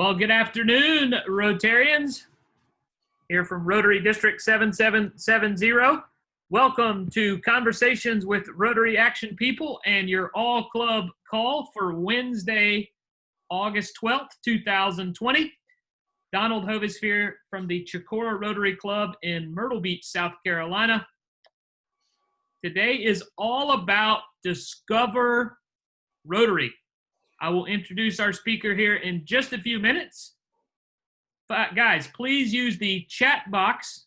Well, good afternoon, Rotarians. Here from Rotary District 7770. Welcome to Conversations with Rotary Action People and your all-club call for Wednesday, August 12th, 2020. Donald Hovis here from the Chicora Rotary Club in Myrtle Beach, South Carolina. Today is all about Discover Rotary. I will introduce our speaker here in just a few minutes. But guys, please use the chat box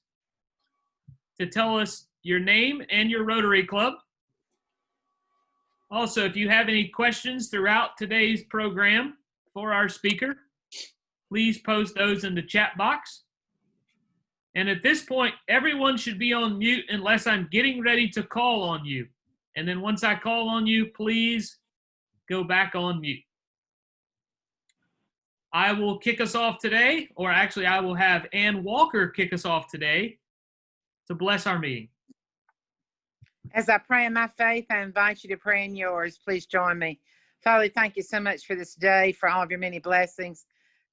to tell us your name and your Rotary Club. Also, if you have any questions throughout today's program for our speaker, please post those in the chat box. And at this point, everyone should be on mute unless I'm getting ready to call on you. And then once I call on you, please go back on mute. I will kick us off today, or actually I will have Ann Walker kick us off today to bless our meeting. As I pray in my faith, I invite you to pray in yours. Please join me. Father, thank you so much for this day, for all of your many blessings.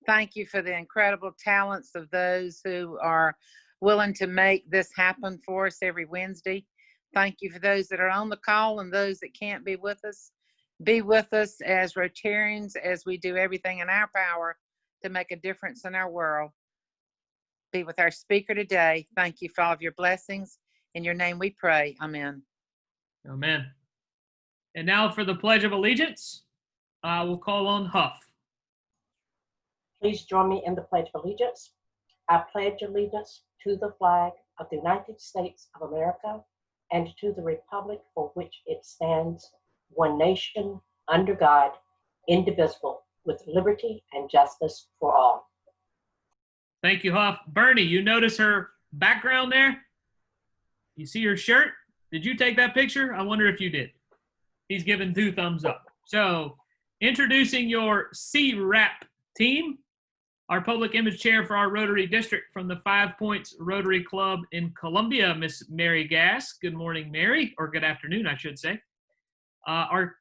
Thank you for the incredible talents of those who are willing to make this happen for us every Wednesday. Thank you for those that are on the call and those that can't be with us. Be with us as Rotarians as we do everything in our power to make a difference in our world. Be with our speaker today. Thank you for all of your blessings. In your name we pray. Amen. Amen. And now for the Pledge of Allegiance, I will call on Huff. Please join me in the Pledge of Allegiance. I pledge allegiance to the flag of the United States of America and to the republic for which it stands, one nation, under God, indivisible, with liberty and justice for all. Thank you, Huff. Bernie, you notice her background there? You see her shirt? Did you take that picture? I wonder if you did. He's giving 2 thumbs up. So, introducing your CWRAP team, our public image chair for our Rotary District from the 5 Points Rotary Club in Columbia, Miss Mary Gass. Good morning, Mary, or good afternoon, I should say. Our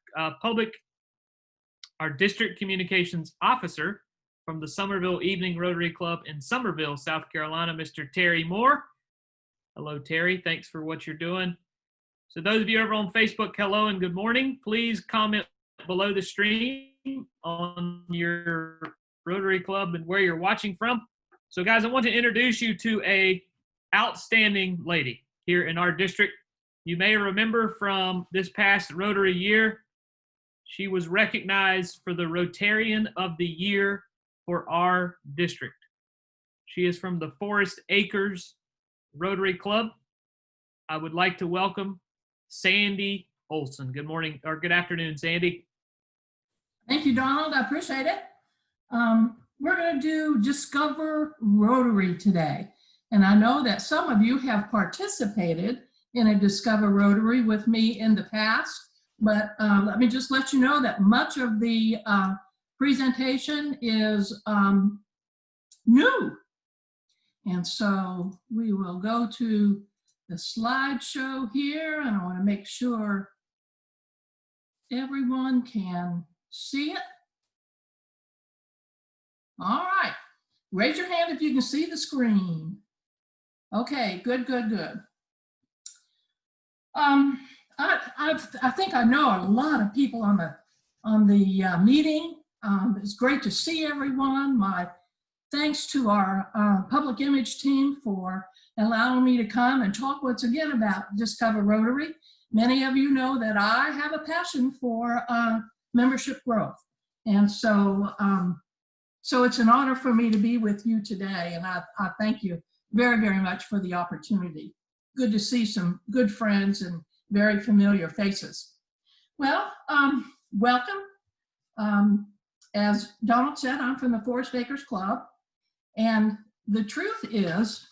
district communications officer from the Somerville Evening Rotary Club in Somerville, South Carolina, Mr. Terry Moore. Hello, Terry. Thanks for what you're doing. So those of you over on Facebook, hello and good morning. Please comment below the stream on your Rotary Club and where you're watching from. So guys, I want to introduce you to a outstanding lady here in our district. You may remember from this past Rotary year, she was recognized for the Rotarian of the Year for our district. She is from the Forest Acres Rotary Club. I would like to welcome Sandy Olson. Good morning, or good afternoon, Sandy. Thank you, Donald. I appreciate it. We're going to do Discover Rotary today. And I know that some of you have participated in a Discover Rotary with me in the past, but let me just let you know that much of the presentation is new. And so we will go to the slideshow here, and I want to make sure everyone can see it. All right, raise your hand if you can see the screen. Okay, good, good, good. I think I know a lot of people on the meeting. It's great to see everyone. My thanks to our public image team for allowing me to come and talk once again about Discover Rotary. Many of you know that I have a passion for membership growth. And so, so it's an honor for me to be with you today. And I thank you very, very much for the opportunity. Good to see some good friends and very familiar faces. Well, welcome. As Donald said, I'm from the Forest Acres Club. And the truth is,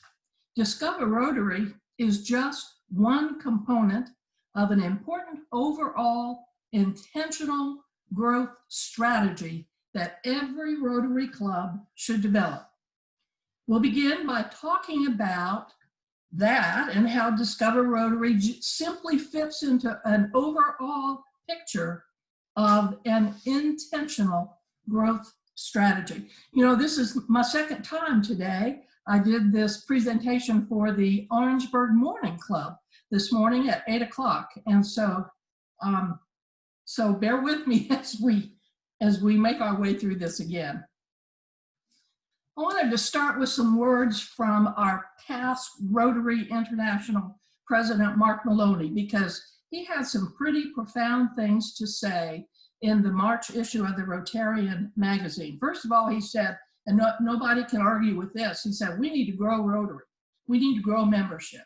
Discover Rotary is just one component of an important overall intentional growth strategy that every Rotary Club should develop. We'll begin by talking about that and how Discover Rotary simply fits into an overall picture of an intentional growth strategy. You know, this is my second time today. I did this presentation for the Orangeburg Morning Club this morning at 8 o'clock. And so, so bear with me as we make our way through this again. I wanted to start with some words from our past Rotary International President, Mark Maloney, because he had some pretty profound things to say in the March issue of the Rotarian magazine. First of all, he said, and nobody can argue with this, he said, we need to grow Rotary. We need to grow membership.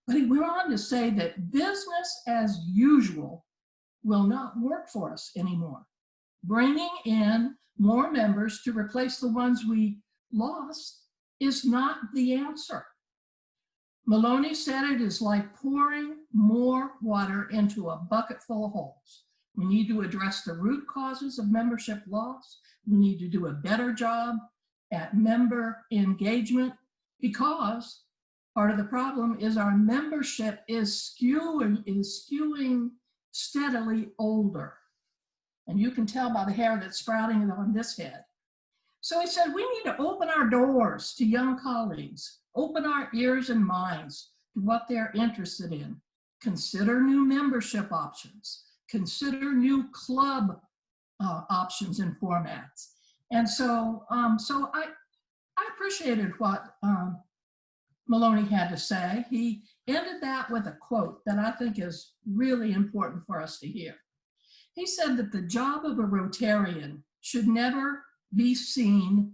But he went on to say that business as usual will not work for us anymore. Bringing in more members to replace the ones we lost is not the answer. Maloney said it is like pouring more water into a bucket full of holes. We need to address the root causes of membership loss. We need to do a better job at member engagement, because part of the problem is our membership is skewing steadily older. And you can tell by the hair that's sprouting on this head. So he said, we need to open our doors to young colleagues, open our ears and minds to what they're interested in. Consider new membership options, consider new club options and formats. And so, I appreciated what Maloney had to say. He ended that with a quote that I think is really important for us to hear. He said that the job of a Rotarian should never be seen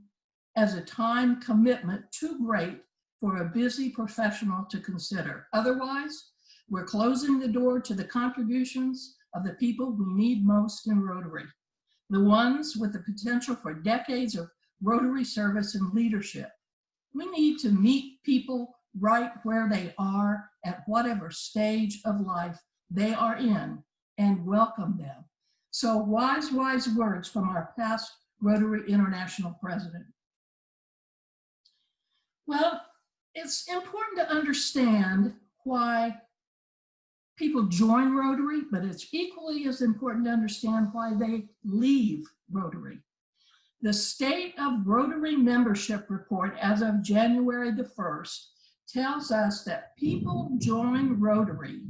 as a time commitment too great for a busy professional to consider. Otherwise, we're closing the door to the contributions of the people we need most in Rotary, the ones with the potential for decades of Rotary service and leadership. We need to meet people right where they are at whatever stage of life they are in and welcome them. So wise words from our past Rotary International president. Well, it's important to understand why people join Rotary, but it's equally as important to understand why they leave Rotary. The State of Rotary Membership Report as of January the 1st tells us that people join Rotary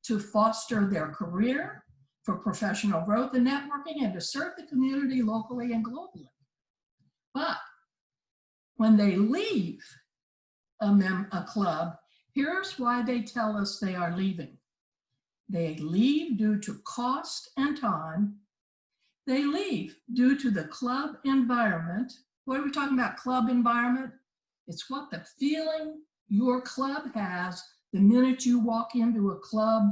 to foster their career, for professional growth and networking, and to serve the community locally and globally. But when they leave a club, here's why they tell us they are leaving. They leave due to cost and time. They leave due to the club environment. What are we talking about, club environment? It's what the feeling your club has the minute you walk into a club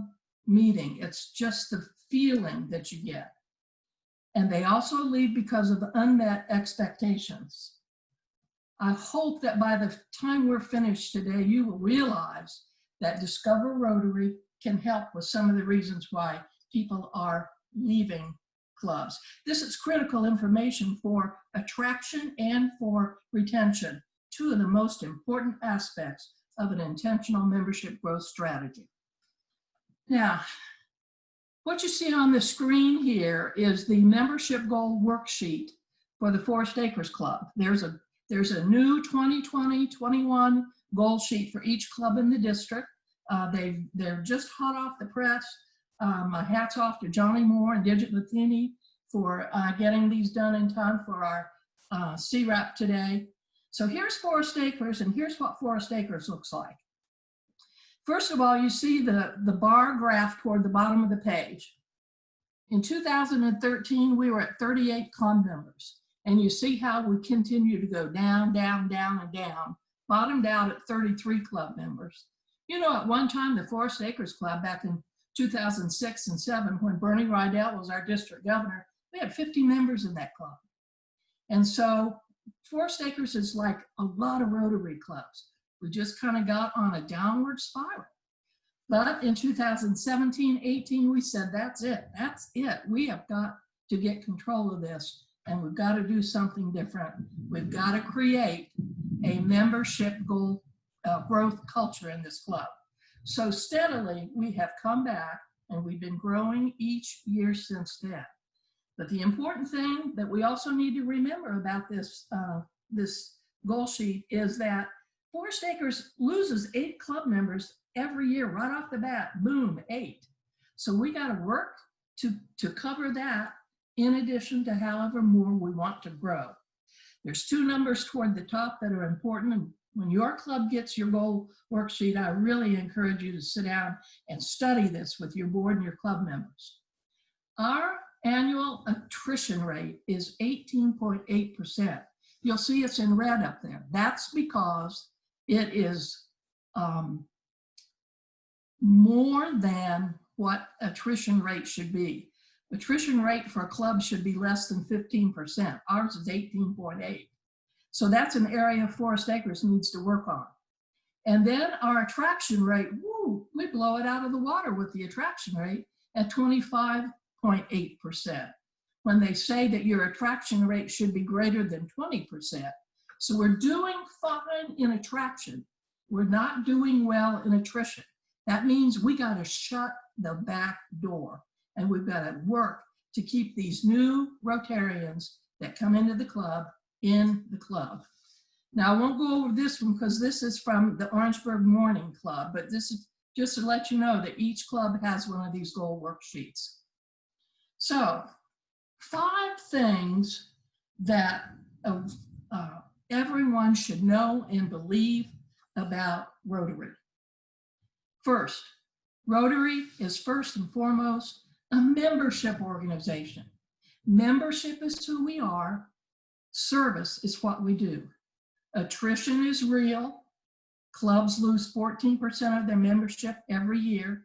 meeting. It's just the feeling that you get. And they also leave because of unmet expectations. I hope that by the time we're finished today, you will realize that Discover Rotary can help with some of the reasons why people are leaving clubs. This is critical information for attraction and for retention, two of the most important aspects of an intentional membership growth strategy. Now, what you see on the screen here is the membership goal worksheet for the Forest Acres Club. There's a new 2020-21 goal sheet for each club in the district. They're just hot off the press. My hat's off to Johnny Moore and Digit Lathini for getting these done in time for our CWRAP today. So here's Forest Acres, and here's what Forest Acres looks like. First of all, you see the bar graph toward the bottom of the page. In 2013, we were at 38 club members, and you see how we continue to go down, down, down, and down, bottomed out at 33 club members. You know, at one time, the Forest Acres Club back in 2006 and 7, when Bernie Rydell was our district governor, we had 50 members in that club. And so Forest Acres is like a lot of Rotary clubs. We just kind of got on a downward spiral. But in 2017-18, we said, that's it. We have got to get control of this, and we've got to do something different. We've got to create a membership goal growth culture in this club. So steadily, we have come back, and we've been growing each year since then. But the important thing that we also need to remember about this, this goal sheet is that Forest Acres loses 8 club members every year right off the bat. Boom, 8. So we got to work to cover that in addition to however more we want to grow. There's 2 numbers toward the top that are important. And when your club gets your goal worksheet, I really encourage you to sit down and study this with your board and your club members. Our annual attrition rate is 18.8%. You'll see it's in red up there. That's because it is more than what attrition rate should be. Attrition rate for a club should be less than 15%. Ours is 18.8. So that's an area Forest Acres needs to work on. And then our attraction rate, woo, we blow it out of the water with the attraction rate at 25.8%. When they say that your attraction rate should be greater than 20%. So we're doing fine in attraction. We're not doing well in attrition. That means we got to shut the back door, and we've got to work to keep these new Rotarians that come into the club in the club. Now, I won't go over this one because this is from the Orangeburg Morning Club, but this is just to let you know that each club has one of these goal worksheets. So 5 things that everyone should know and believe about Rotary. First, Rotary is first and foremost a membership organization. Membership is who we are. Service is what we do. Attrition is real. Clubs lose 14% of their membership every year.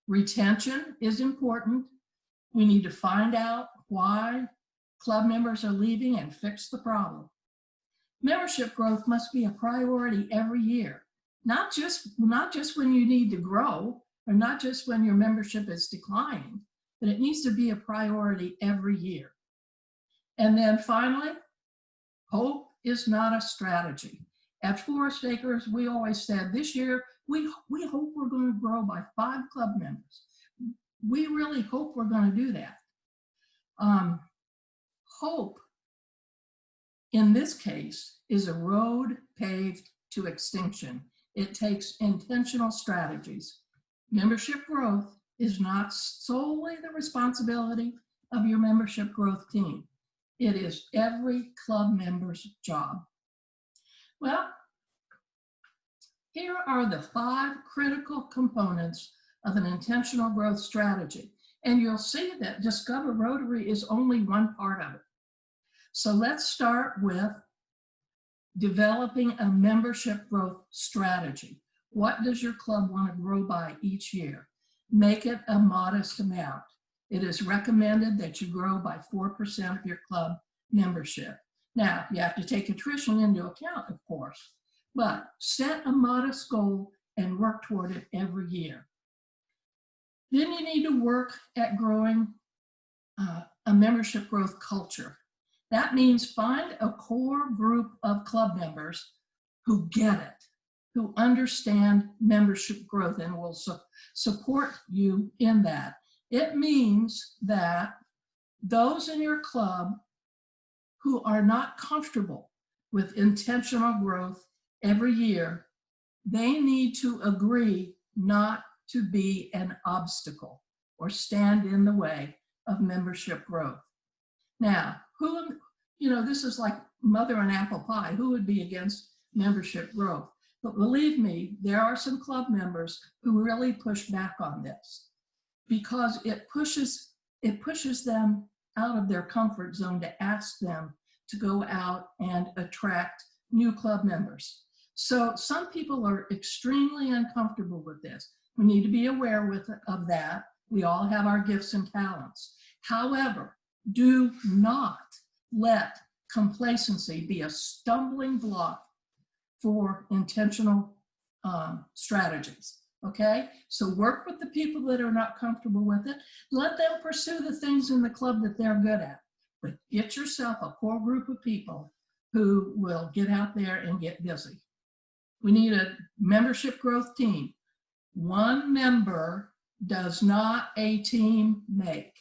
Retention is important. We need to find out why club members are leaving and fix the problem. Membership growth must be a priority every year, not just when you need to grow, or not just when your membership is declining, but it needs to be a priority every year. And then finally, hope is not a strategy. At Forest Acres, we always said this year, we hope we're going to grow by 5 club members. We really hope we're going to do that. Hope, in this case, is a road paved to extinction. It takes intentional strategies. Membership growth is not solely the responsibility of your membership growth team. It is every club member's job. Well, here are the 5 critical components of an intentional growth strategy. And you'll see that Discover Rotary is only one part of it. So let's start with developing a membership growth strategy. What does your club want to grow by each year? Make it a modest amount. It is recommended that you grow by 4% of your club membership. Now, you have to take attrition into account, of course, but set a modest goal and work toward it every year. Then you need to work at growing a membership growth culture. That means find a core group of club members who get it, who understand membership growth and will support you in that. It means that those in your club who are not comfortable with intentional growth every year, they need to agree not to be an obstacle or stand in the way of membership growth. Now, this is like mother and apple pie. Who would be against membership growth? But believe me, there are some club members who really push back on this because it pushes them out of their comfort zone to ask them to go out and attract new club members. So some people are extremely uncomfortable with this. We need to be aware of that. We all have our gifts and talents. However, do not let complacency be a stumbling block for intentional strategies, okay? So work with the people that are not comfortable with it. Let them pursue the things in the club that they're good at. But get yourself a core group of people who will get out there and get busy. We need a membership growth team. One member does not a team make.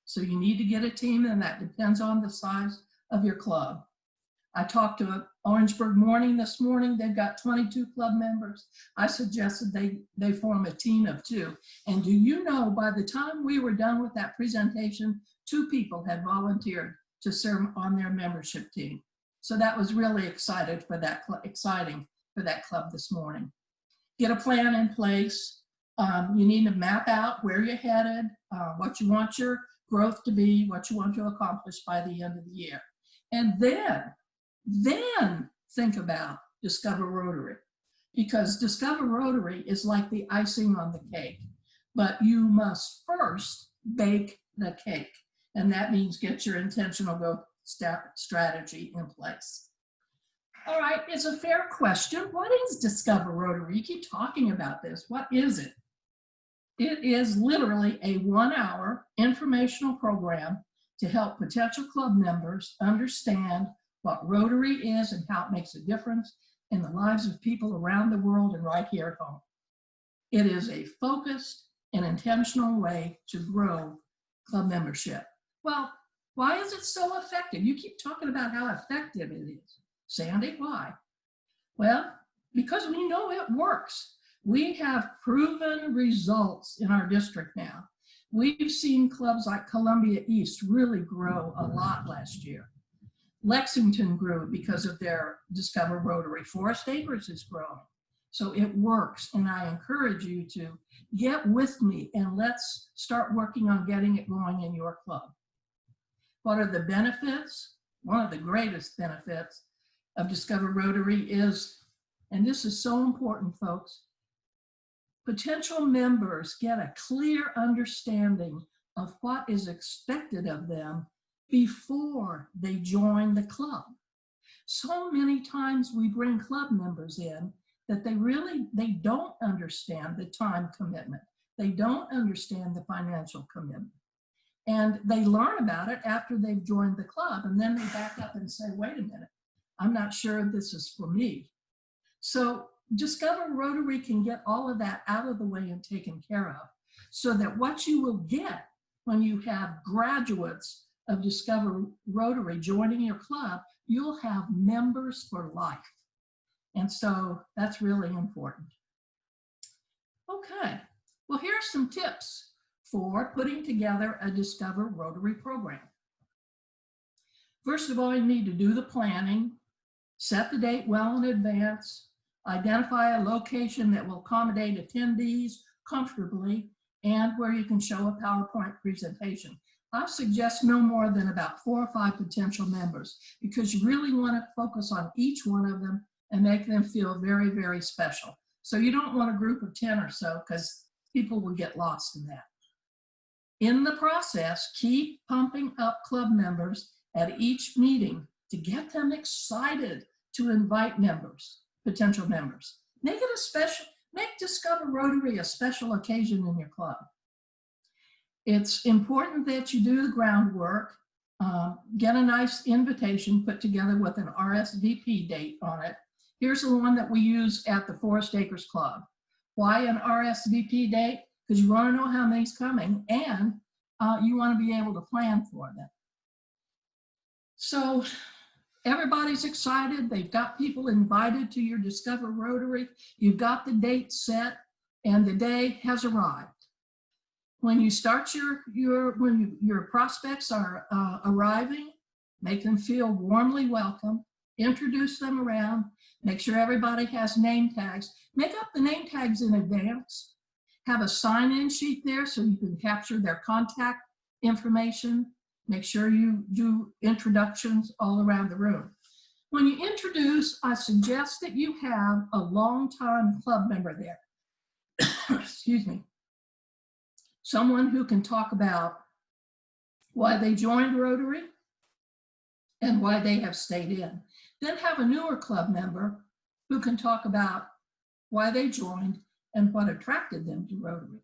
So you need to get a team, and that depends on the size of your club. I talked to Orangeburg Morning this morning. They've got 22 club members. I suggested they form a team of 2. And do you know, by the time we were done with that presentation, 2 people had volunteered to serve on their membership team. So that was really exciting for that club this morning. Get a plan in place. You need to map out where you're headed, what you want your growth to be, what you want to accomplish by the end of the year. And then think about Discover Rotary, because Discover Rotary is like the icing on the cake, but you must first bake the cake. And that means get your intentional growth strategy in place. All right, it's a fair question. What is Discover Rotary? You keep talking about this. What is it? It is literally a 1-hour informational program to help potential club members understand what Rotary is and how it makes a difference in the lives of people around the world and right here at home. It is a focused and intentional way to grow club membership. Well, why is it so effective? You keep talking about how effective it is. Sandy, why? Well, because we know it works. We have proven results in our district now. We've seen clubs like Columbia East really grow a lot last year. Lexington grew because of their Discover Rotary. Forest Acres is growing. So it works, and I encourage you to get with me and let's start working on getting it going in your club. What are the benefits? One of the greatest benefits of Discover Rotary is, and this is so important, folks, potential members get a clear understanding of what is expected of them before they join the club. So many times we bring club members in that they don't understand the time commitment. They don't understand the financial commitment. And they learn about it after they've joined the club, and then they back up and say, wait a minute, I'm not sure this is for me. So Discover Rotary can get all of that out of the way and taken care of, so that what you will get when you have graduates of Discover Rotary joining your club, you'll have members for life. And so that's really important. Okay, well, here are some tips for putting together a Discover Rotary program. First of all, you need to do the planning, set the date well in advance, identify a location that will accommodate attendees comfortably, and where you can show a PowerPoint presentation. I suggest no more than about 4 or 5 potential members, because you really want to focus on each one of them and make them feel very, very special. So you don't want a group of 10 or so, because people will get lost in that. In the process, keep pumping up club members at each meeting to get them excited to invite members, potential members. Make it a special, make Discover Rotary a special occasion in your club. It's important that you do the groundwork, get a nice invitation put together with an RSVP date on it. Here's the one that we use at the Forest Acres Club. Why an RSVP date? Because you want to know how many's coming, and you want to be able to plan for them. So everybody's excited. They've got people invited to your Discover Rotary. You've got the date set, and the day has arrived. When you start when your prospects are arriving, make them feel warmly welcome, introduce them around, make sure everybody has name tags. Make up the name tags in advance. Have a sign-in sheet there so you can capture their contact information. Make sure you do introductions all around the room. When you introduce, I suggest that you have a longtime club member there. Excuse me. Someone who can talk about why they joined Rotary and why they have stayed in. Then have a newer club member who can talk about why they joined and what attracted them to Rotary.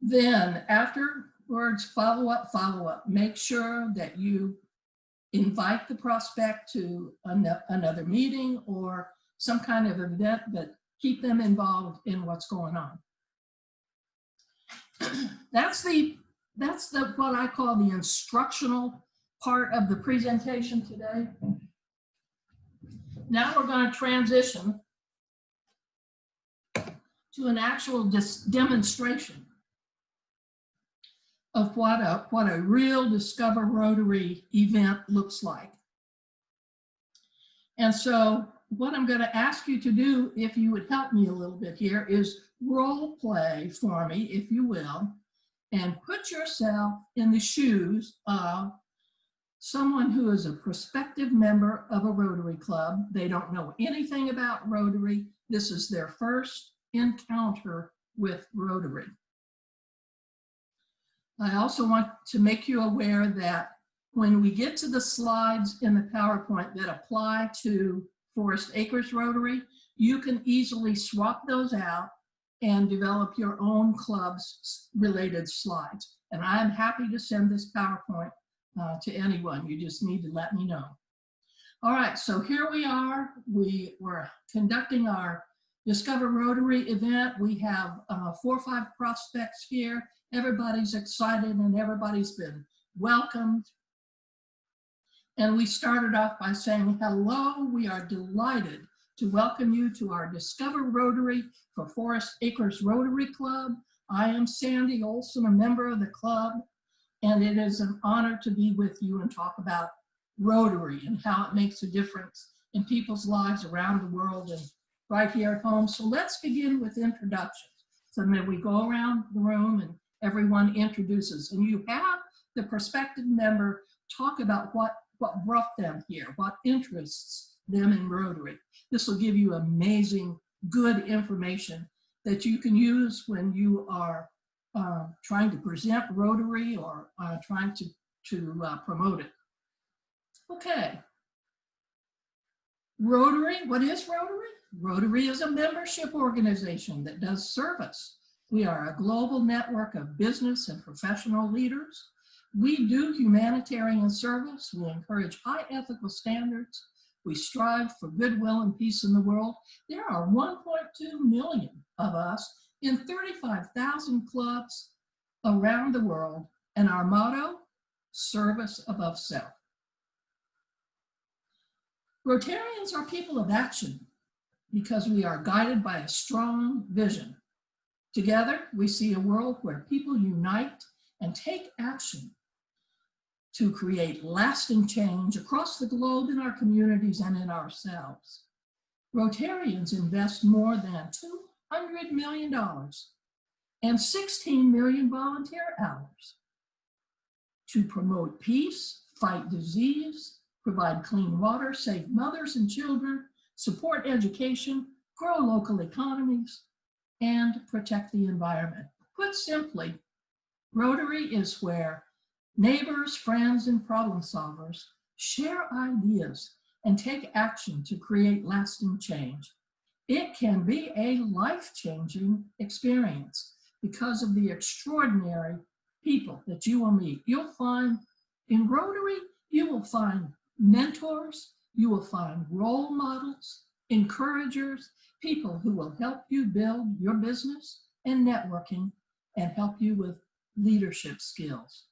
Then afterwards, follow up. Make sure that you invite the prospect to another meeting or some kind of event, but keep them involved in what's going on. That's the that's what I call the instructional part of the presentation today. Now we're going to transition to an actual demonstration of what a real Discover Rotary event looks like. And so what I'm going to ask you to do, if you would help me a little bit here, is role play for me, if you will, and put yourself in the shoes of someone who is a prospective member of a Rotary Club. They don't know anything about Rotary. This is their first encounter with Rotary. I also want to make you aware that when we get to the slides in the PowerPoint that apply to Forest Acres Rotary, you can easily swap those out and develop your own club's related slides. And I'm happy to send this PowerPoint to anyone. You just need to let me know. All right, so here we are. We're conducting our Discover Rotary event. We have 4 or 5 prospects here. Everybody's excited and everybody's been welcomed. And we started off by saying, hello, we are delighted to welcome you to our Discover Rotary for Forest Acres Rotary Club. I am Sandy Olson, a member of the club, and it is an honor to be with you and talk about Rotary and how it makes a difference in people's lives around the world and right here at home. So let's begin with introductions. So then we go around the room and everyone introduces, and you have the prospective member talk about what brought them here, what interests them in Rotary. This will give you amazing, good information that you can use when you are trying to present Rotary or trying to promote it. Okay. Rotary, what is Rotary? Rotary is a membership organization that does service. We are a global network of business and professional leaders. We do humanitarian service. We encourage high ethical standards. We strive for goodwill and peace in the world. There are 1.2 million of us in 35,000 clubs around the world, and our motto, service above self. Rotarians are people of action because we are guided by a strong vision. Together, we see a world where people unite and take action to create lasting change across the globe in our communities and in ourselves. Rotarians invest more than $200 million and 16 million volunteer hours to promote peace, fight disease, provide clean water, save mothers and children, support education, grow local economies, and protect the environment. Put simply, Rotary is where neighbors, friends, and problem solvers share ideas and take action to create lasting change. It can be a life-changing experience because of the extraordinary people that you will meet. You'll find in Rotary, you will find mentors, you will find role models, encouragers, people who will help you build your business and networking and help you with leadership skills.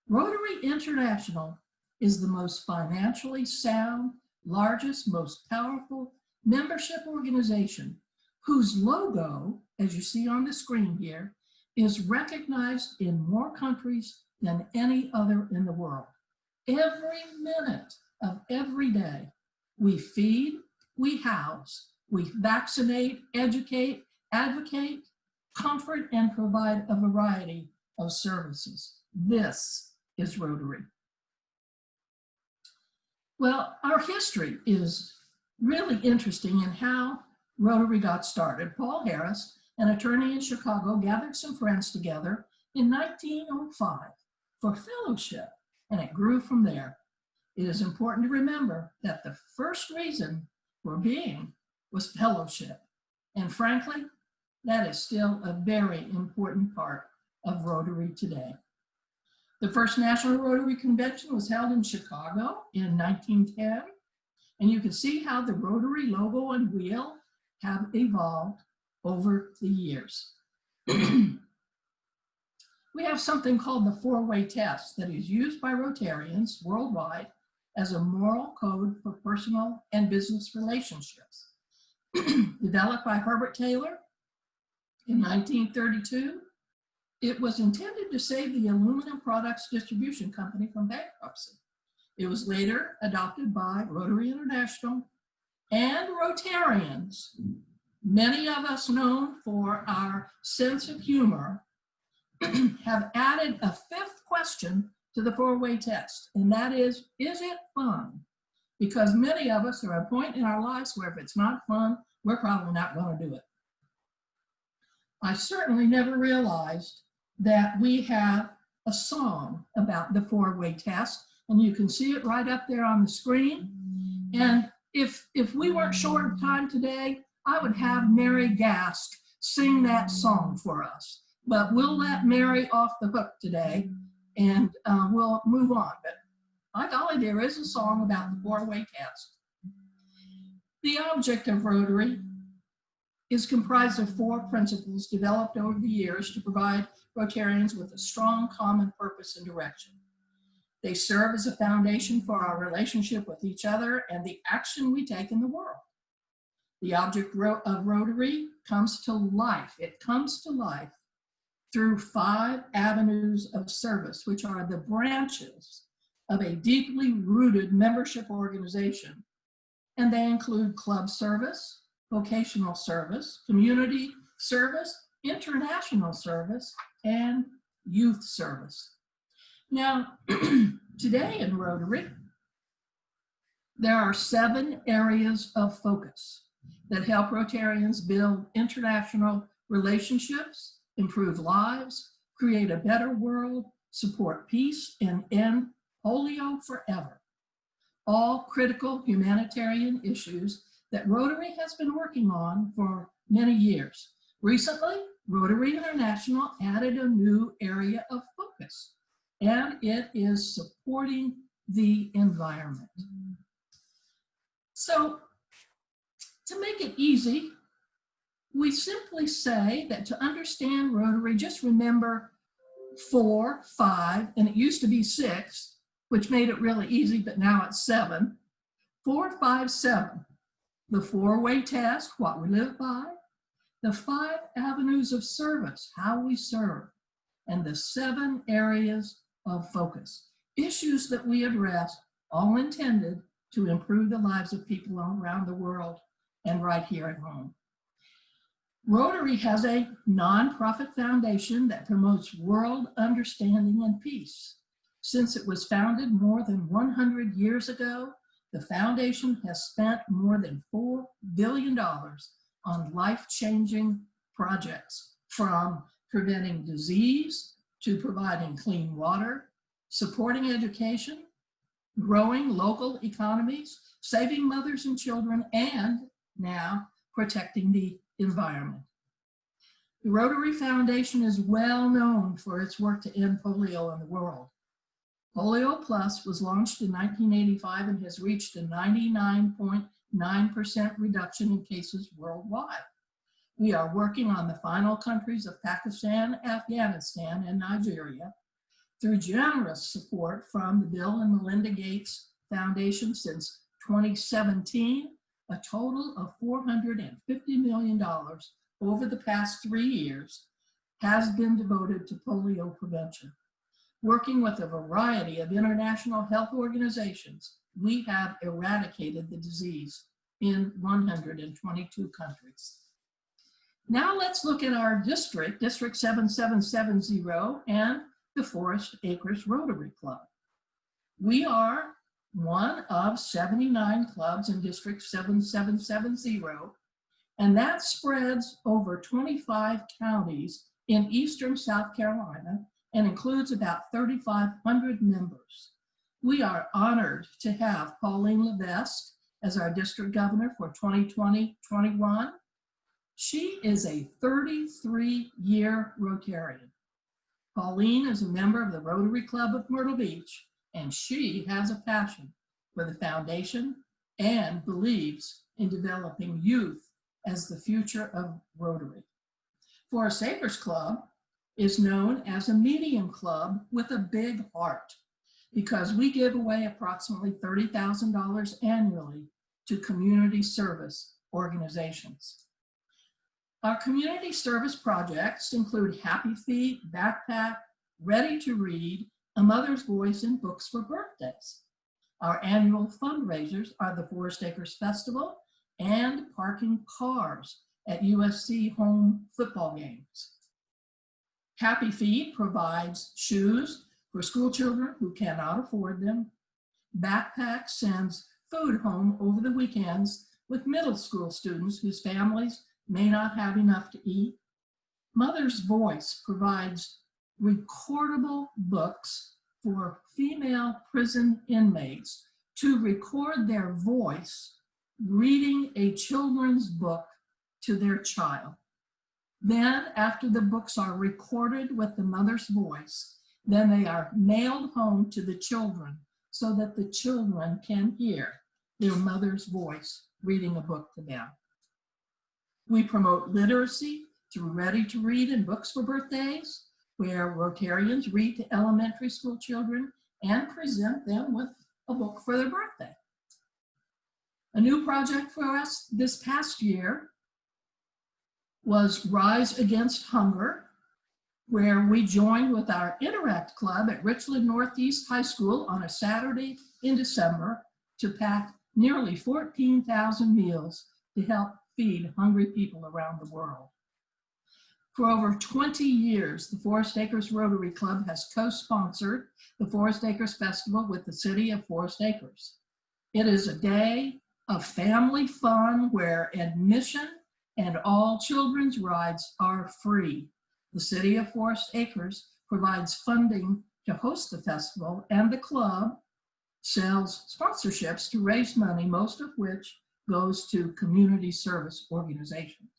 Rotary International is the most financially sound, largest, most powerful membership organization whose logo, as you see on the screen here, is recognized in more countries than any other in the world. Every minute of every day, we feed, we house, we vaccinate, educate, advocate, comfort, and provide a variety of services. This is Rotary. Well, our history is really interesting in how Rotary got started. Paul Harris, an attorney in Chicago, gathered some friends together in 1905 for fellowship, and it grew from there. It is important to remember that the first reason for being was fellowship. And frankly, that is still a very important part of Rotary today. The first National Rotary Convention was held in Chicago in 1910, and you can see how the Rotary logo and wheel have evolved over the years. we have something called the four-way test that is used by Rotarians worldwide as a moral code for personal and business relationships. Developed by Herbert Taylor in 1932, it was intended to save the aluminum products distribution company from bankruptcy. It was later adopted by Rotary International and Rotarians, many of us known for our sense of humor, have added a fifth question to the four-way test, and that is it fun? Because many of us are at a point in our lives where if it's not fun, we're probably not going to do it. I certainly never realized that we have a song about the four-way test, and you can see it right up there on the screen. And if we weren't short of time today, I would have Mary Gask sing that song for us. But we'll let Mary off the hook today, and we'll move on. But by golly, there is a song about the four-way test. The object of Rotary is comprised of four principles developed over the years to provide Rotarians with a strong common purpose and direction. They serve as a foundation for our relationship with each other and the action we take in the world. The object of Rotary comes to life. It comes to life through 5 avenues of service, which are the branches of a deeply rooted membership organization. And they include club service, vocational service, community service, international service, and youth service. Now, today in Rotary, there are 7 areas of focus that help Rotarians build international relationships, improve lives, create a better world, support peace, and end polio forever. All critical humanitarian issues that Rotary has been working on for many years. Recently, Rotary International added a new area of focus, and it is supporting the environment. So, to make it easy, we simply say that to understand Rotary, just remember 4, 5, and it used to be 6, which made it really easy, but now it's 7. 4, 5, 7. The four-way test, what we live by. The 5 avenues of service, how we serve. And the 7 areas of focus. Issues that we address, all intended to improve the lives of people around the world and right here at home. Rotary has a nonprofit foundation that promotes world understanding and peace. Since it was founded more than 100 years ago, the foundation has spent more than $4 billion on life-changing projects, from preventing disease to providing clean water, supporting education, growing local economies, saving mothers and children, and now protecting the environment. The Rotary Foundation is well known for its work to end polio in the world. Polio Plus was launched in 1985 and has reached a 99.9% reduction in cases worldwide. We are working on the final countries of Pakistan, Afghanistan, and Nigeria through generous support from the Bill and Melinda Gates Foundation. Since 2017, a total of $450 million over the past 3 years has been devoted to polio prevention. Working with a variety of international health organizations, we have eradicated the disease in 122 countries. Now let's look at our district, District 7770, and the Forest Acres Rotary Club. We are one of 79 clubs in District 7770, and that spreads over 25 counties in eastern South Carolina and includes about 3,500 members. We are honored to have Pauline Levesque as our district governor for 2020-21. She is a 33-year Rotarian. Pauline is a member of the Rotary Club of Myrtle Beach, and she has a passion for the foundation and believes in developing youth as the future of Rotary. Forest Acres Club is known as a medium club with a big heart because we give away approximately $30,000 annually to community service organizations. Our community service projects include Happy Feet, Backpack, Ready to Read, A Mother's Voice, and Books for Birthdays. Our annual fundraisers are the Forest Acres Festival and parking cars at USC home football games. Happy Feet provides shoes for school children who cannot afford them. Backpack sends food home over the weekends with middle school students whose families may not have enough to eat. Mother's Voice provides recordable books for female prison inmates to record their voice reading a children's book to their child. Then, after the books are recorded with the mother's voice, then they are mailed home to the children so that the children can hear their mother's voice reading a book to them. We promote literacy through Ready to Read and Books for Birthdays, where Rotarians read to elementary school children and present them with a book for their birthday. A new project for us this past year was Rise Against Hunger, where we joined with our Interact Club at Richland Northeast High School on a Saturday in December to pack nearly 14,000 meals to help feed hungry people around the world. For over 20 years, the Forest Acres Rotary Club has co-sponsored the Forest Acres Festival with the City of Forest Acres. It is a day of family fun where admission and all children's rides are free. The City of Forest Acres provides funding to host the festival, and the club sells sponsorships to raise money, most of which goes to community service organizations.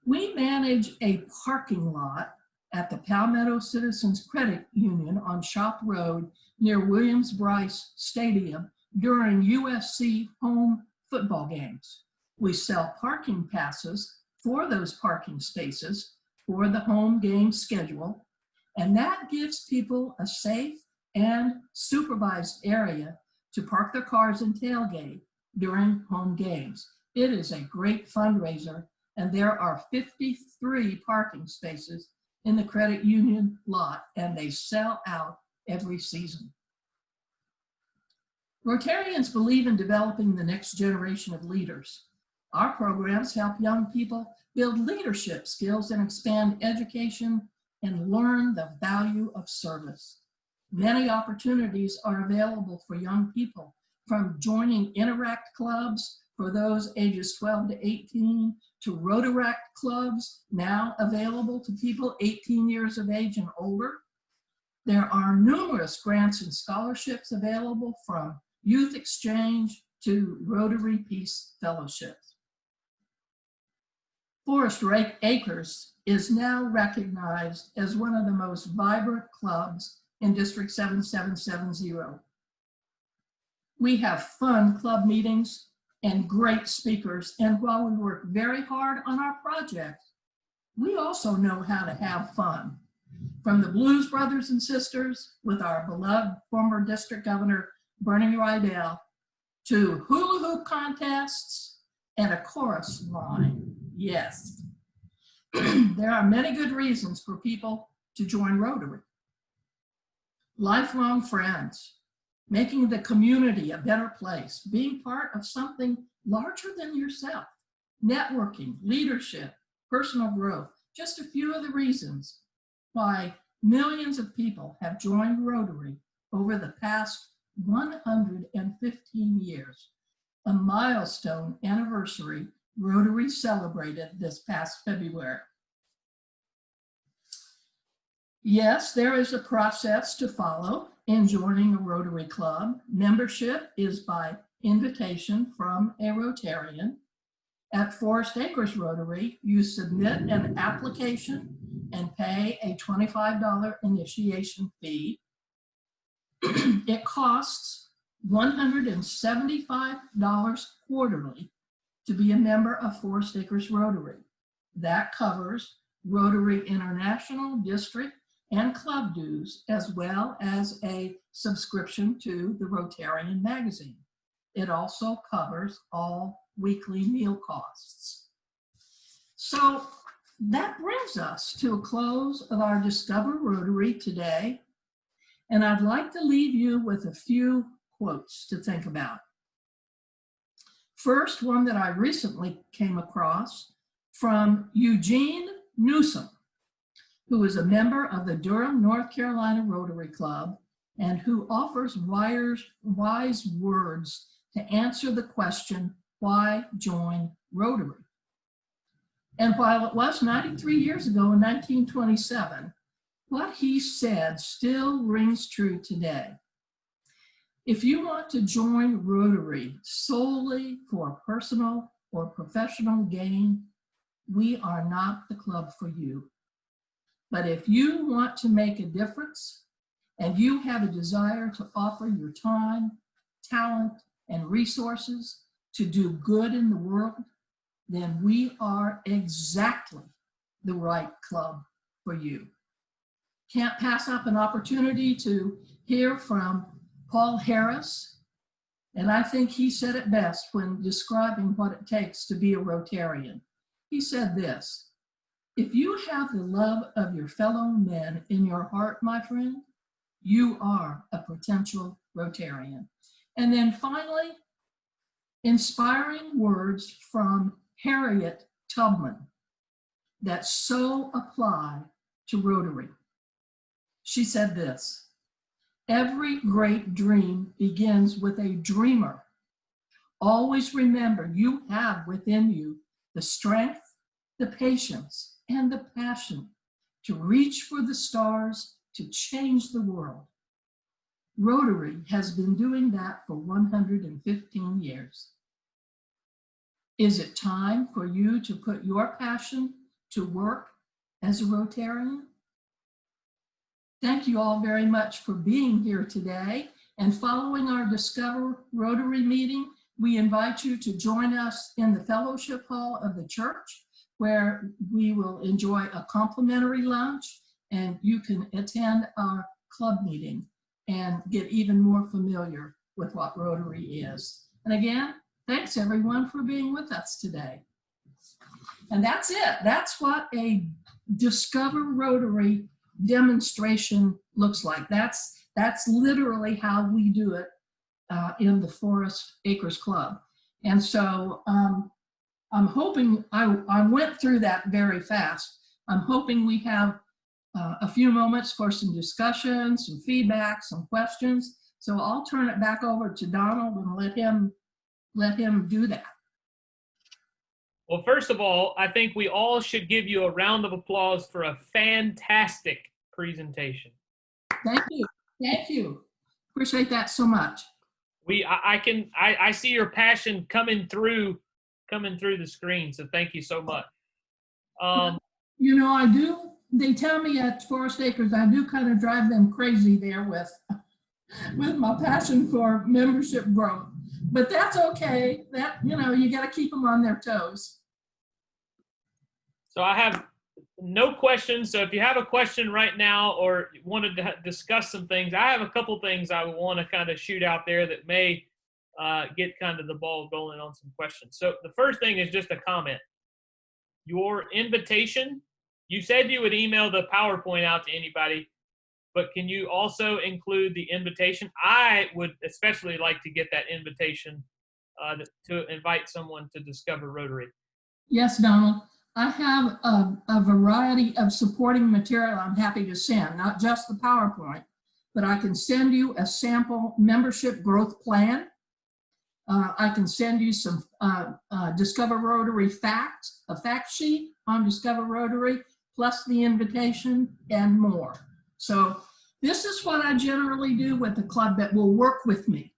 We manage a parking lot at the Palmetto Citizens Credit Union on Shop Road near Williams-Brice Stadium during USC home football games. We sell parking passes for those parking spaces for the home game schedule, and that gives people a safe and supervised area to park their cars and tailgate during home games. It is a great fundraiser, and there are 53 parking spaces in the credit union lot, and they sell out every season. Rotarians believe in developing the next generation of leaders. Our programs help young people build leadership skills and expand education and learn the value of service. Many opportunities are available for young people, from joining Interact clubs for those ages 12 to 18 to Rotaract clubs, now available to people 18 years of age and older. There are numerous grants and scholarships available, from youth exchange to Rotary Peace Fellowships. Forest Acres is now recognized as one of the most vibrant clubs in District 7770. We have fun club meetings and great speakers, and while we work very hard on our projects, we also know how to have fun. From the Blues Brothers and Sisters with our beloved former District Governor Bernie Rydell, to hula hoop contests and a chorus line. Yes. There are many good reasons for people to join Rotary. Lifelong friends, making the community a better place, being part of something larger than yourself, networking, leadership, personal growth, just a few of the reasons why millions of people have joined Rotary over the past 115 years, a milestone anniversary Rotary celebrated this past February. Yes, there is a process to follow in joining a Rotary club. Membership is by invitation from a Rotarian. At Forest Acres Rotary, you submit an application and pay a $25 initiation fee. It costs $175 quarterly to be a member of Forest Acres Rotary. That covers Rotary International District and club dues, as well as a subscription to the Rotarian magazine. It also covers all weekly meal costs. So that brings us to a close of our Discover Rotary today. And I'd like to leave you with a few quotes to think about. First, one that I recently came across from Eugene Newsom, who is a member of the Durham, North Carolina Rotary Club and who offers wise words to answer the question, why join Rotary? And while it was 93 years ago in 1927, what he said still rings true today. If you want to join Rotary solely for personal or professional gain, we are not the club for you. But if you want to make a difference and you have a desire to offer your time, talent, and resources to do good in the world, then we are exactly the right club for you. Can't pass up an opportunity to hear from Paul Harris, and I think he said it best when describing what it takes to be a Rotarian. He said this: if you have the love of your fellow men in your heart, my friend, you are a potential Rotarian. And then finally, inspiring words from Harriet Tubman that so apply to Rotary. She said this: every great dream begins with a dreamer. Always remember you have within you the strength, the patience, and the passion to reach for the stars, to change the world. Rotary has been doing that for 115 years. Is it time for you to put your passion to work as a Rotarian? Thank you all very much for being here today. And following our Discover Rotary meeting, we invite you to join us in the fellowship hall of the church, where we will enjoy a complimentary lunch and you can attend our club meeting and get even more familiar with what Rotary is. And again, thanks everyone for being with us today. And that's it. That's what a Discover Rotary demonstration looks like. That's literally how we do it in the Forest Acres Club. And so I'm hoping, I went through that very fast. I'm hoping we have a few moments for some discussion, some feedback, some questions. So I'll turn it back over to Donald and let him do that. Well, first of all, I think we all should give you a round of applause for a fantastic presentation. Thank you. Thank you. Appreciate that so much. I see your passion coming through the screen. So thank you so much. You know, they tell me at Forest Acres, I do kind of drive them crazy there with my passion for membership growth, but that's okay. That, you know, you got to keep them on their toes. So I have no questions. So if you have a question right now or wanted to discuss some things, I have a couple things I want to kind of shoot out there that may get kind of the ball rolling on some questions. So the first thing is just a comment. Your invitation, you said you would email the PowerPoint out to anybody, but can you also include the invitation? I would especially like to get that invitation to invite someone to Discover Rotary. Yes, Donald. I have a variety of supporting material I'm happy to send, not just the PowerPoint, but I can send you a sample membership growth plan. I can send you some Discover Rotary facts, a fact sheet on Discover Rotary, plus the invitation and more. So this is what I generally do with the club that will work with me.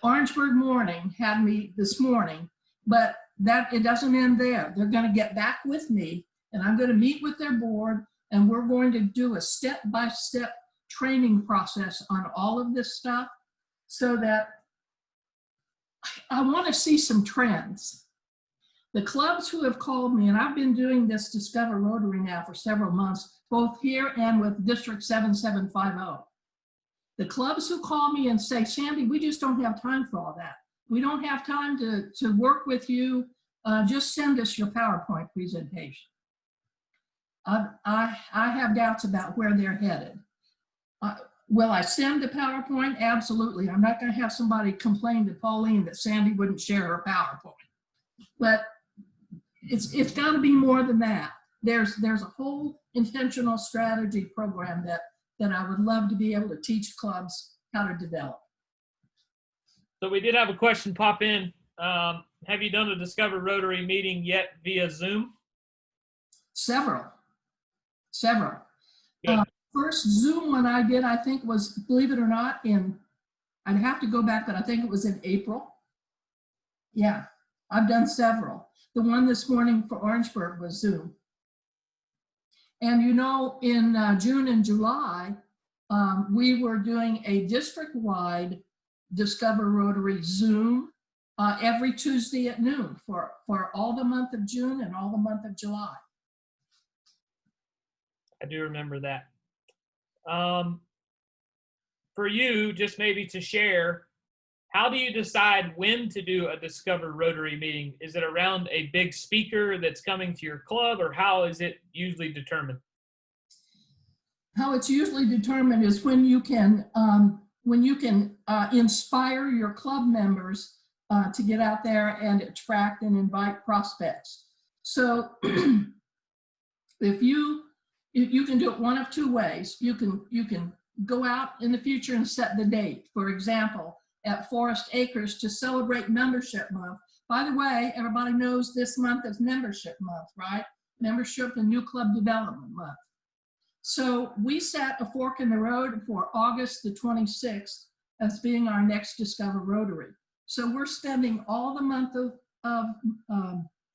Orangeburg Morning had me this morning, but it doesn't end there. They're going to get back with me and I'm going to meet with their board and we're going to do a step-by-step training process on all of this stuff so that I want to see some trends. The clubs who have called me, and I've been doing this Discover Rotary now for several months, both here and with District 7750. The clubs who call me and say, Sandy, we just don't have time for all that. We don't have time to work with you. Just send us your PowerPoint presentation. I have doubts about where they're headed. Will I send the PowerPoint? Absolutely. I'm not going to have somebody complain to Pauline that Sandy wouldn't share her PowerPoint. But it's got to be more than that. There's a whole intentional strategy program that I would love to be able to teach clubs how to develop. So we did have a question pop in. Have you done a Discover Rotary meeting yet via Zoom? Several. Good. First Zoom one I did, I think was, believe it or not, I'd have to go back, but I think it was in April. Yeah, I've done several. The one this morning for Orangeburg was Zoom. And you know, in June and July, we were doing a district-wide Discover Rotary Zoom every Tuesday at noon for all the month of June and all the month of July. I do remember that. For you, just maybe to share, how do you decide when to do a Discover Rotary meeting? Is it around a big speaker that's coming to your club, or how is it usually determined? How it's usually determined is when you can inspire your club members to get out there and attract and invite prospects. So if you can do it one of two ways. You can go out in the future and set the date. For example, at Forest Acres to celebrate Membership Month. By the way, everybody knows this month is Membership Month, right? Membership and New Club Development Month. So we set a fork in the road for August the 26th as being our next Discover Rotary. So we're spending all the month of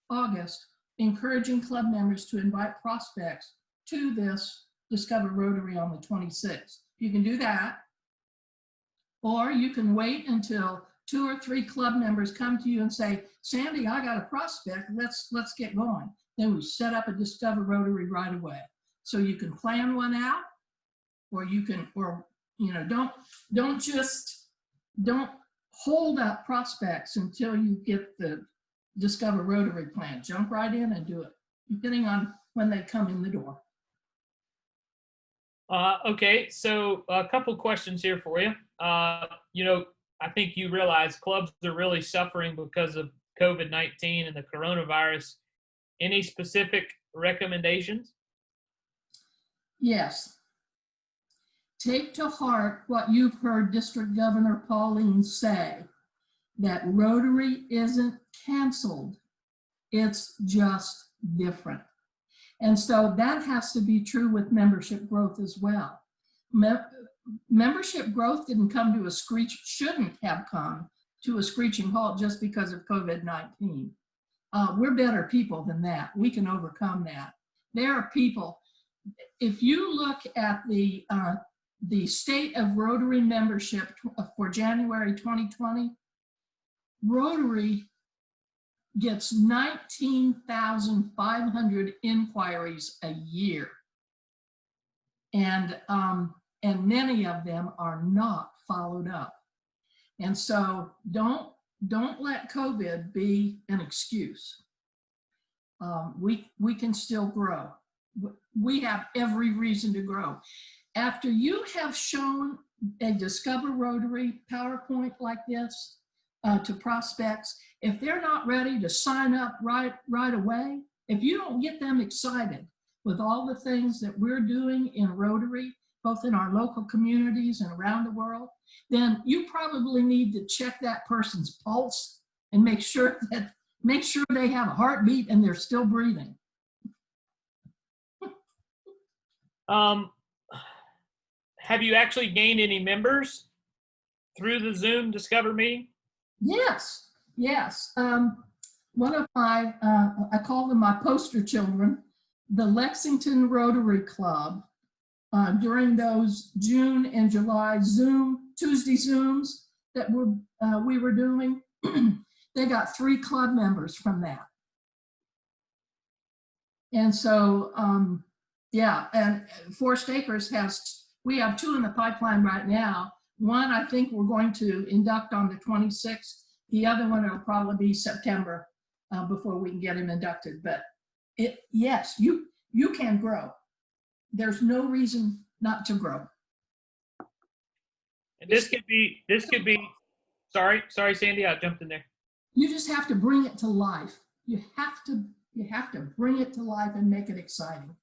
August encouraging club members to invite prospects to this Discover Rotary on the 26th. You can do that, or you can wait until 2 or 3 club members come to you and say, Sandy, I got a prospect, let's get going. Then we set up a Discover Rotary right away. So you can plan one out, or you know, don't hold up prospects until you get the Discover Rotary plan. Jump right in and do it, depending on when they come in the door. Okay, so a couple questions here for you. You know, I think you realize clubs are really suffering because of COVID-19 and the coronavirus. Any specific recommendations? Yes. Take to heart what you've heard District Governor Pauline say, that Rotary isn't canceled, it's just different. And so that has to be true with membership growth as well. Membership growth didn't come to a shouldn't have come to a screeching halt just because of COVID-19. We're better people than that. We can overcome that. There are people, if you look at the state of Rotary membership for January 2020, Rotary gets 19,500 inquiries a year. And many of them are not followed up. And so don't let COVID be an excuse. We can still grow. We have every reason to grow. After you have shown a Discover Rotary PowerPoint like this to prospects, if they're not ready to sign up right away, if you don't get them excited with all the things that we're doing in Rotary, both in our local communities and around the world, then you probably need to check that person's pulse and make sure they have a heartbeat and they're still breathing. Have you actually gained any members through the Zoom Discover meeting? Yes. One of my, I call them my poster children, the Lexington Rotary Club, during those June and July Tuesday Zooms that we were doing, they got 3 club members from that. And so, yeah, and Forest Acres we have 2 in the pipeline right now. One, I think we're going to induct on the 26th. The other one, it'll probably be September before we can get him inducted. But yes, you can grow. There's no reason not to grow. And this could be, sorry, Sandy, I jumped in there. You just have to bring it to life. You have to bring it to life and make it exciting.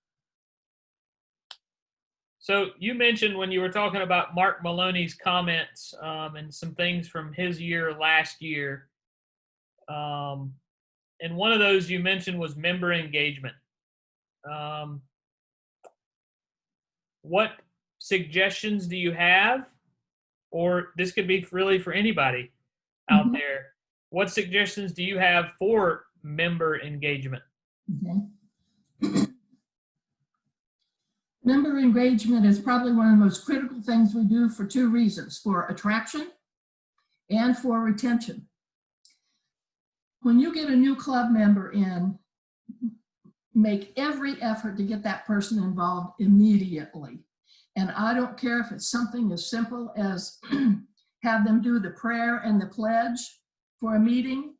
So you mentioned when you were talking about Mark Maloney's comments and some things from his year last year. And one of those you mentioned was member engagement. What suggestions do you have? Or this could be really for anybody out there. What suggestions do you have for member engagement? Okay. Member engagement is probably one of the most critical things we do for 2 reasons: for attraction and for retention. When you get a new club member in, make every effort to get that person involved immediately. And I don't care if it's something as simple as have them do the prayer and the pledge for a meeting,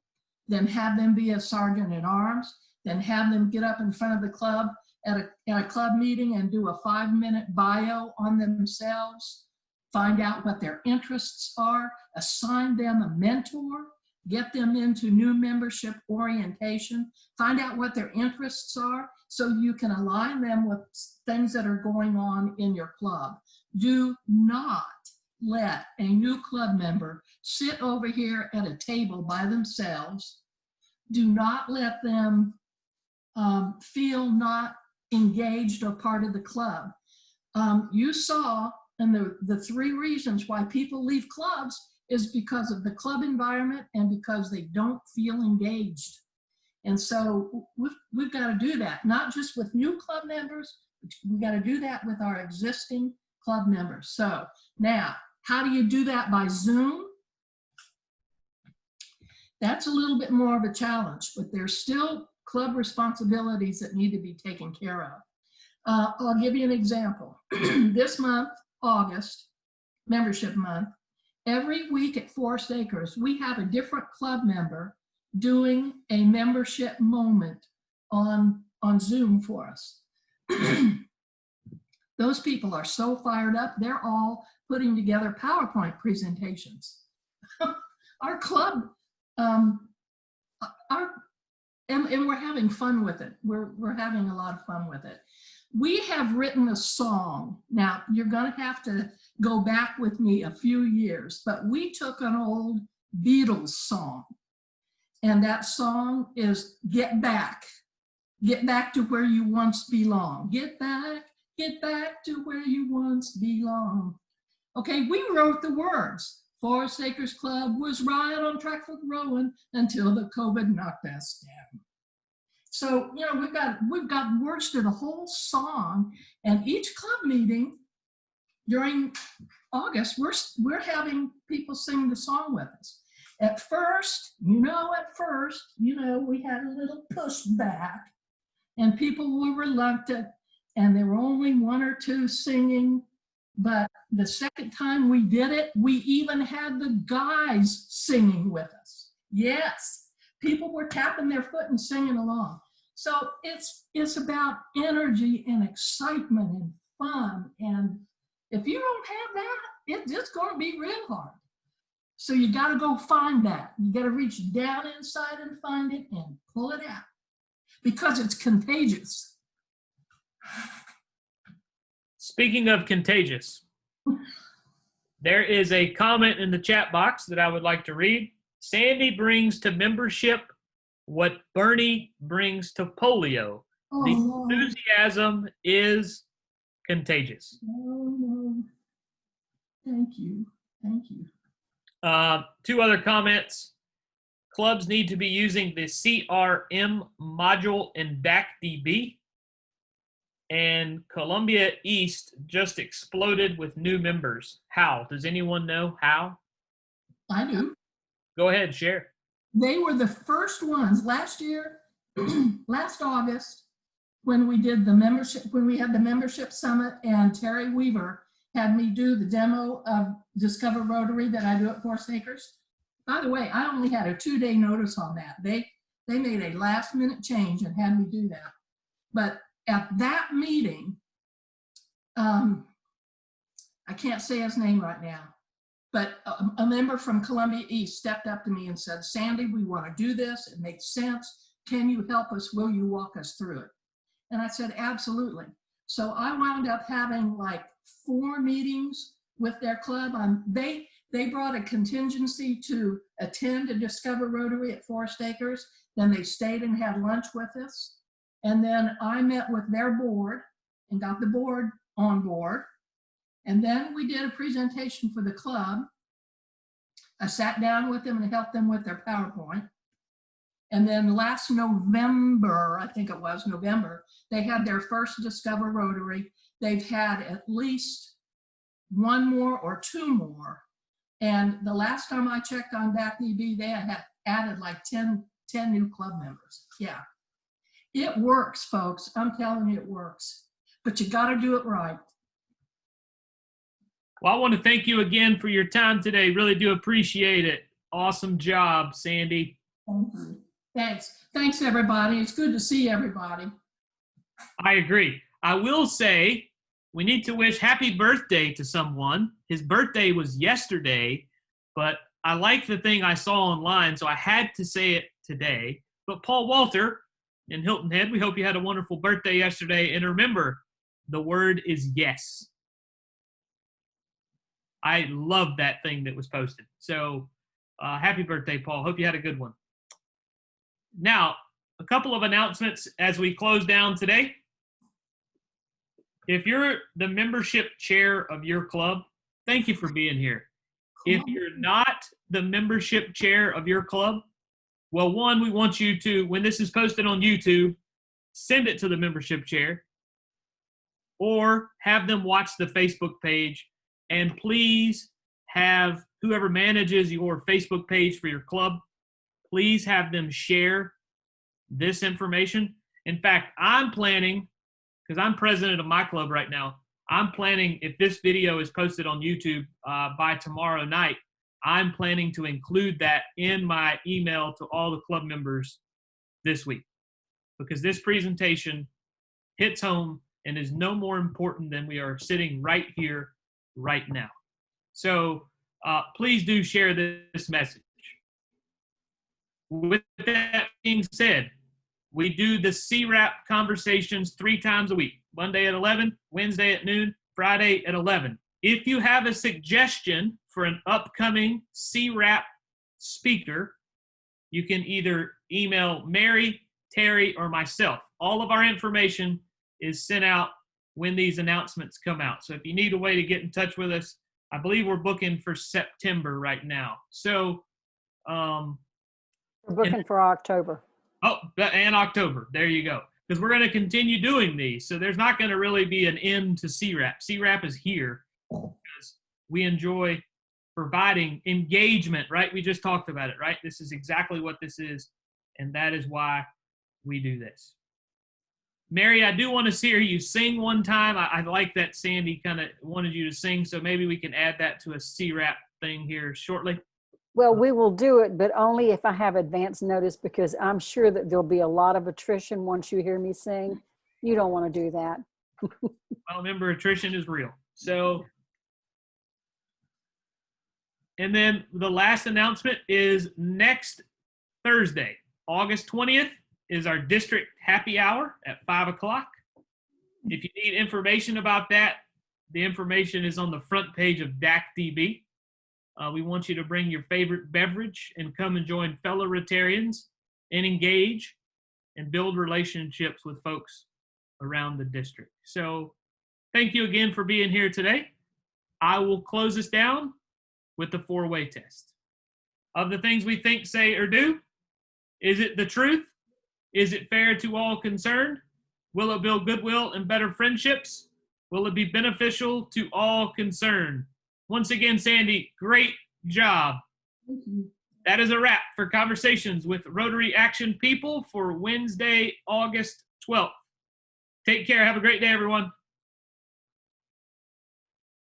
then have them be a sergeant at arms, then have them get up in front of the club at a club meeting and do a 5-minute bio on themselves, find out what their interests are, assign them a mentor, get them into new membership orientation, find out what their interests are so you can align them with things that are going on in your club. Do not let a new club member sit over here at a table by themselves. Do not let them feel not engaged or part of the club. You saw, and the 3 reasons why people leave clubs is because of the club environment and because they don't feel engaged. And so we've got to do that, not just with new club members, we've got to do that with our existing club members. So now, how do you do that by Zoom? That's a little bit more of a challenge, but there's still club responsibilities that need to be taken care of. I'll give you an example. This month, August, membership month, every week at Forest Acres, we have a different club member doing a membership moment on Zoom for us. Those people are so fired up, they're all putting together PowerPoint presentations. Our club, and we're having fun with it. We're having a lot of fun with it. We have written a song. Now, you're gonna have to go back with me a few years, but we took an old Beatles song, and that song is Get Back to where you once belonged. Get back to where you once belonged. Okay, we wrote the words. Forest Acres Club was right on track for growing until the COVID knocked us down. So, you know, we've got words to the whole song, and each club meeting during August, we're having people sing the song with us. At first, we had a little pushback, and people were reluctant, and there were only 1 or 2 singing. But the second time we did it, we even had the guys singing with us. Yes, people were tapping their foot and singing along. So it's about energy and excitement and fun. And if you don't have that, it's going to be real hard. So you got to go find that. You got to reach down inside and find it and pull it out because it's contagious. Speaking of contagious, there is a comment in the chat box that I would like to read. Sandy brings to membership what Bernie brings to polio. Oh, the no. enthusiasm is contagious. Oh, no. Thank you. Thank you. 2 other comments. Clubs need to be using the CRM module in DACDB. And Columbia East just exploded with new members. How? Does anyone know how? I do. Go ahead, share. They were the first ones last year, last August. when we did the membership, when we had the membership summit, and Terry Weaver had me do the demo of Discover Rotary that I do at Forest Acres. By the way, I only had a 2-day notice on that. They made a last minute change and had me do that. But at that meeting, I can't say his name right now, but a member from Columbia East stepped up to me and said, Sandy, we want to do this. It makes sense. Can you help us? Will you walk us through it? And I said, absolutely. So I wound up having like 4 meetings with their club. They brought a contingency to attend a Discover Rotary at Forest Acres. Then they stayed and had lunch with us. And then I met with their board and got the board on board. And then we did a presentation for the club. I sat down with them and helped them with their PowerPoint. And then last November, I think it was November, they had their first Discover Rotary. They've had at least 1 more or 2 more. And the last time I checked on DACDB, they had added like 10 new club members. Yeah, it works, folks. I'm telling you, it works. But you got to do it right. Well, I want to thank you again for your time today. Really do appreciate it. Awesome job, Sandy. Thank you. Thanks, everybody. It's good to see everybody. I agree. I will say we need to wish happy birthday to someone. His birthday was yesterday, but I like the thing I saw online, so I had to say it today. But Paul Walter in Hilton Head, we hope you had a wonderful birthday yesterday. And remember, the word is yes. I love that thing that was posted. So happy birthday, Paul. Hope you had a good one. Now, a couple of announcements as we close down today. If you're the membership chair of your club, thank you for being here. If you're not the membership chair of your club, well, one, we want you to, when this is posted on YouTube, send it to the membership chair or have them watch the Facebook page. And please have whoever manages your Facebook page for your club, please have them share this information. In fact, I'm planning, because I'm president of my club right now, I'm planning, if this video is posted on YouTube by tomorrow night, I'm planning to include that in my email to all the club members this week, because this presentation hits home and is no more important than we are sitting right here, right now. So please do share this message. With that being said, we do the CWRAP conversations 3 times a week, Monday at 11, Wednesday at noon, Friday at 11. If you have a suggestion for an upcoming CWRAP speaker, you can either email Mary, Terry, or myself. All of our information is sent out when these announcements come out. So if you need a way to get in touch with us, I believe we're booking for September right now. So we're booking for October. Oh, and October. There you go. Because we're going to continue doing these. So there's not going to really be an end to CWRAP. CWRAP is here because we enjoy providing engagement, right? We just talked about it, right? This is exactly what this is. And that is why we do this. Mary, I do want to hear you sing one time. I like that Sandy kind of wanted you to sing. So maybe we can add that to a CWRAP thing here shortly. Well, we will do it, but only if I have advance notice, because I'm sure that there'll be a lot of attrition once you hear me sing. You don't want to do that. Well, remember, attrition is real. So, and then the last announcement is next Thursday, August 20th, is our district happy hour at 5 o'clock. If you need information about that, the information is on the front page of DACDB. We want you to bring your favorite beverage and come and join fellow Rotarians and engage and build relationships with folks around the district. So thank you again for being here today. I will close this down with the 4-way test. Of the things we think, say, or do, is it the truth? Is it fair to all concerned? Will it build goodwill and better friendships? Will it be beneficial to all concerned? Once again, Sandy, great job. That is a wrap for Conversations with Rotary Action People for Wednesday, August 12th. Take care. Have a great day, everyone.